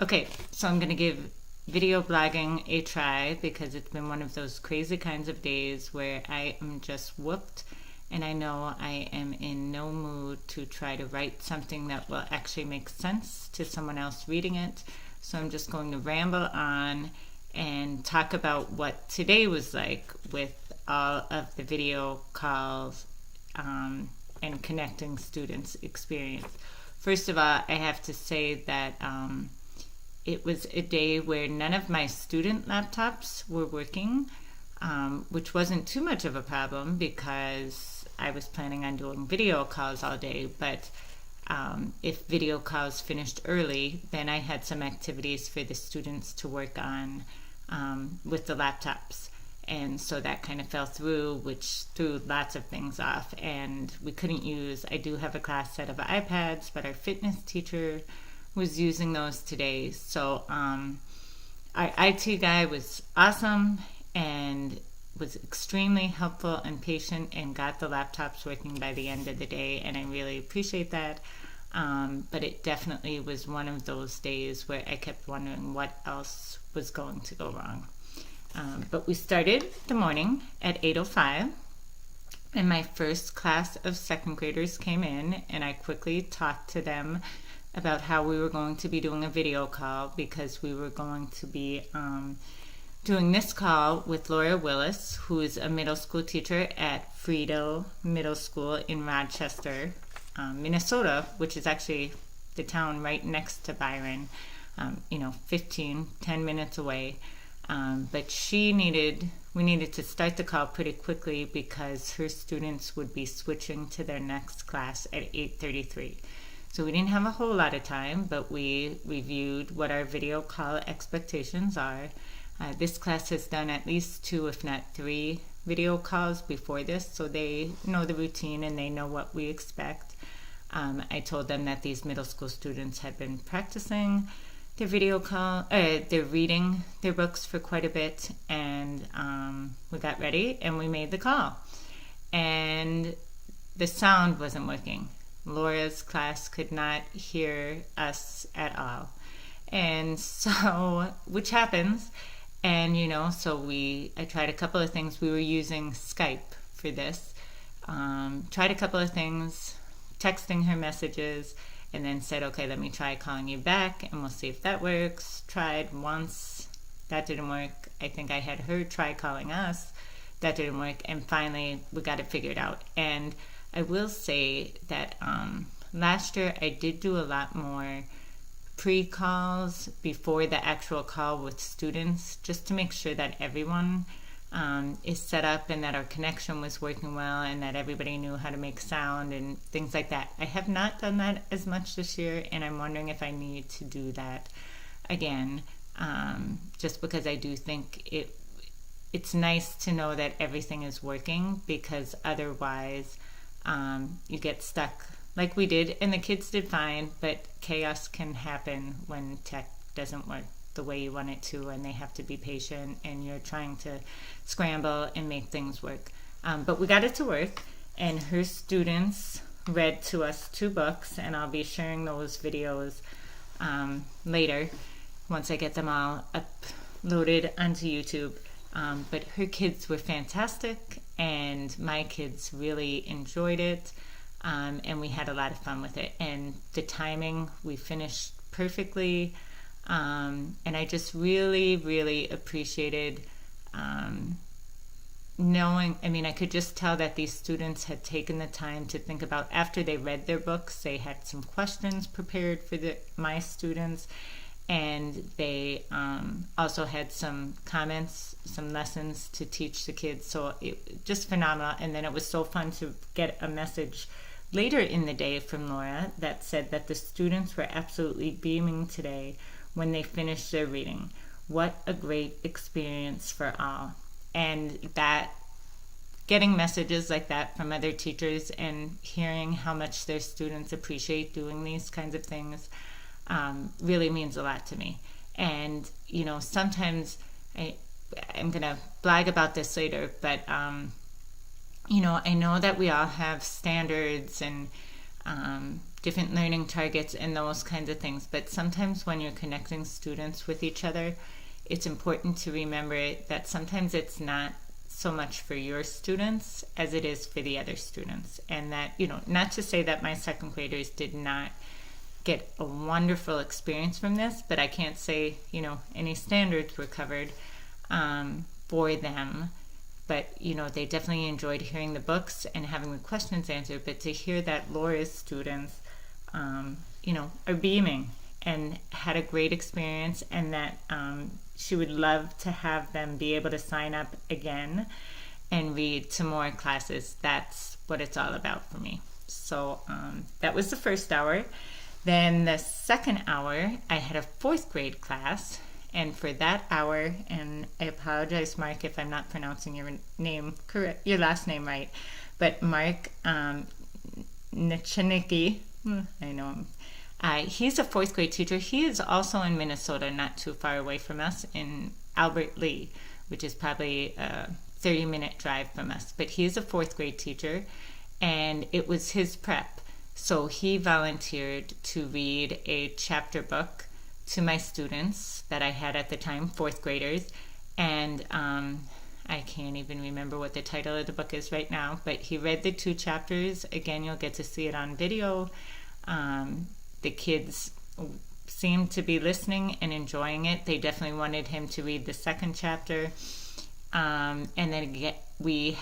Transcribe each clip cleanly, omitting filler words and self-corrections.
Okay, so I'm going to give video blogging a try because it's been one of those crazy kinds of days where I am just whooped and I know I am in no mood to try to write something that will actually make sense to someone else reading it. So I'm just going to ramble on and talk about what today was like with all of the video calls and connecting students' experience. First of all, I have to say that it was a day where none of my student laptops were working, which wasn't too much of a problem because I was planning on doing video calls all day. But if video calls finished early, then I had some activities for the students to work on with the laptops. And so that kind of fell through, which threw lots of things off. And we couldn't use, I do have a class set of iPads, but our fitness teacher was using those today. So our IT guy was awesome and was extremely helpful and patient and got the laptops working by the end of the day, and I really appreciate that. But it definitely was one of those days where I kept wondering what else was going to go wrong. But we started the morning at 8:05, and my first class of second graders came in, and I quickly talked to them about how we were going to be doing a video call because we were going to be doing this call with Laura Willis, who is a middle school teacher at Friedel Middle School in Rochester, Minnesota, which is actually the town right next to Byron, 10 minutes away. But we needed to start the call pretty quickly because her students would be switching to their next class at 8:33. So we didn't have a whole lot of time, but we reviewed what our video call expectations are. This class has done at least 2, if not 3, video calls before this, so they know the routine and they know what we expect. I told them that these middle school students had been practicing their video call, they're reading their books for quite a bit, and we got ready and we made the call. And the sound wasn't working. Laura's class could not hear us at all. And so, which happens, and so I tried a couple of things. We were using Skype for this. Tried a couple of things, texting her messages, and then said, okay, let me try calling you back and we'll see if that works. Tried once, that didn't work. I think I had her try calling us, that didn't work, and finally we got it figured out. And I will say that last year I did do a lot more pre-calls before the actual call with students, just to make sure that everyone is set up and that our connection was working well and that everybody knew how to make sound and things like that. I have not done that as much this year, and I'm wondering if I need to do that again, just because I do think it's nice to know that everything is working, because otherwise you get stuck like we did, and the kids did fine, but chaos can happen when tech doesn't work the way you want it to, and they have to be patient, and you're trying to scramble and make things work. But we got it to work, and her students read to us 2 books, and I'll be sharing those videos later once I get them all uploaded onto YouTube. But her kids were fantastic, and my kids really enjoyed it, and we had a lot of fun with it. And the timing, we finished perfectly. And I just really, really appreciated knowing, I could just tell that these students had taken the time to think about, after they read their books, they had some questions prepared for my students, and they also had some comments, some lessons to teach the kids. So it just phenomenal. And then it was so fun to get a message later in the day from Laura that said that the students were absolutely beaming today when they finished their reading. What a great experience for all. And that, getting messages like that from other teachers and hearing how much their students appreciate doing these kinds of things really means a lot to me. And sometimes I'm gonna brag about this later, but I know that we all have standards and different learning targets and those kinds of things. But sometimes when you're connecting students with each other, it's important to remember that sometimes it's not so much for your students as it is for the other students. And that, not to say that my second graders did not get a wonderful experience from this, but I can't say, any standards were covered for them. But, they definitely enjoyed hearing the books and having the questions answered. But to hear that Laura's students, are beaming and had a great experience, and that she would love to have them be able to sign up again and read to more classes. That's what it's all about for me. So that was the first hour. Then the second hour, I had a fourth grade class. And for that hour, and I apologize, Mark, if I'm not pronouncing your last name right, but Mark Nichanicki, I know him. He's a fourth grade teacher. He is also in Minnesota, not too far away from us, in Albert Lea, which is probably a 30-minute drive from us. But he's a fourth grade teacher, and it was his prep. So he volunteered to read a chapter book to my students that I had at the time, fourth graders. And I can't even remember what the title of the book is right now, but he read the 2 chapters. Again, you'll get to see it on video. The kids seemed to be listening and enjoying it. They definitely wanted him to read the second chapter. And then we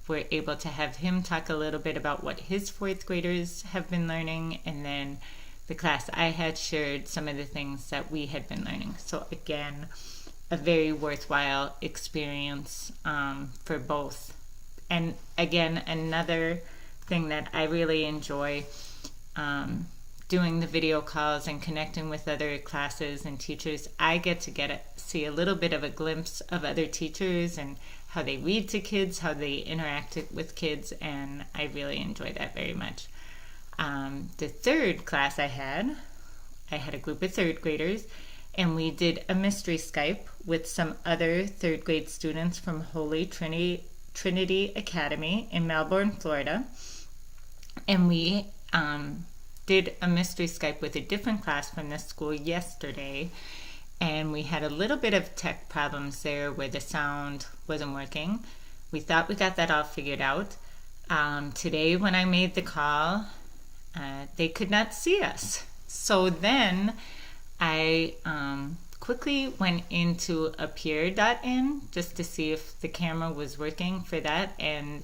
were able to have him talk a little bit about what his fourth graders have been learning, and then the class I had shared some of the things that we had been learning. So again, a very worthwhile experience for both. And again, another thing that I really enjoy doing the video calls and connecting with other classes and teachers, I get to see a little bit of a glimpse of other teachers and how they read to kids, how they interact with kids, and I really enjoy that very much. The third class I had a group of third graders, and we did a mystery Skype with some other third grade students from Holy Trinity Academy in Melbourne, Florida. And we did a mystery Skype with a different class from this school yesterday, and we had a little bit of tech problems there where the sound wasn't working. We thought we got that all figured out. Today when I made the call, they could not see us. So then I quickly went into appear.in just to see if the camera was working for that, and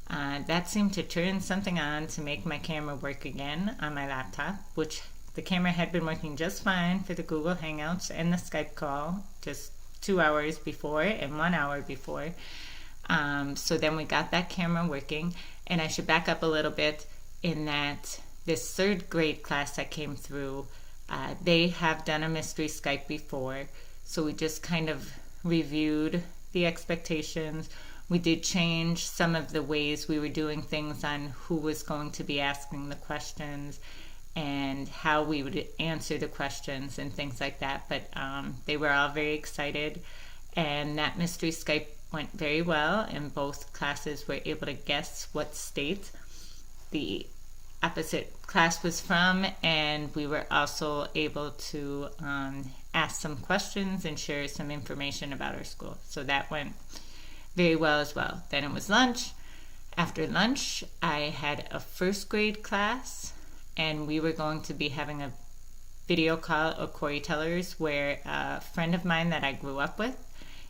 that seemed to turn something on to make my camera work again on my laptop, which the camera had been working just fine for the Google Hangouts and the Skype call just 2 hours before and 1 hour before. So then we got that camera working, and I should back up a little bit in that this third grade class that came through, they have done a mystery Skype before, so we just kind of reviewed the expectations. We did change some of the ways we were doing things on who was going to be asking the questions and how we would answer the questions and things like that. But they were all very excited, and that mystery Skype went very well, and both classes were able to guess what state the opposite class was from, and we were also able to ask some questions and share some information about our school. So that went very well as well. Then it was lunch. After lunch, I had a first grade class, and we were going to be having a video call of Corey Tellers, where a friend of mine that I grew up with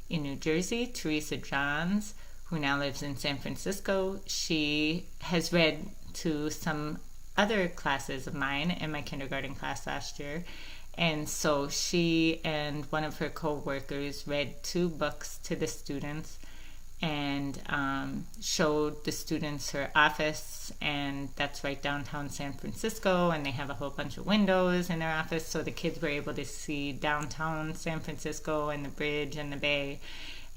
in New Jersey, Teresa Johns, who now lives in San Francisco, she has read to some other classes of mine in my kindergarten class last year. And so she and one of her co-workers read 2 books to the students and showed the students her office, and that's right downtown San Francisco, and they have a whole bunch of windows in their office, so the kids were able to see downtown San Francisco and the bridge and the bay,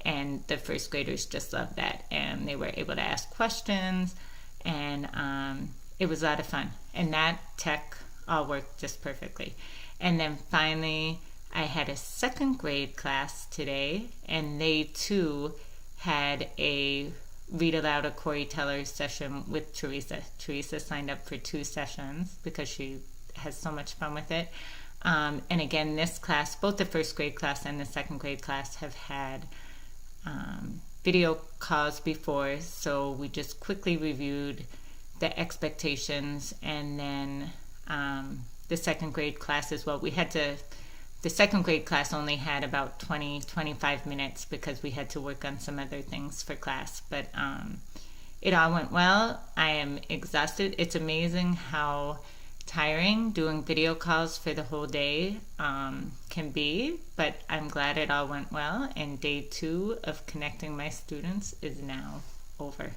and the first graders just loved that, and they were able to ask questions, and it was a lot of fun, and that tech all worked just perfectly. And then finally, I had a second grade class today, and they too had a read aloud a Corey Teller session with Teresa. Teresa signed up for 2 sessions because she has so much fun with it. And again, this class, both the first grade class and the second grade class, have had video calls before, so we just quickly reviewed the expectations. And then the second grade class as well, the second grade class only had about 25 minutes because we had to work on some other things for class. But it all went well. I am exhausted. It's amazing how tiring doing video calls for the whole day can be, but I'm glad it all went well, and day 2 of connecting my students is now over.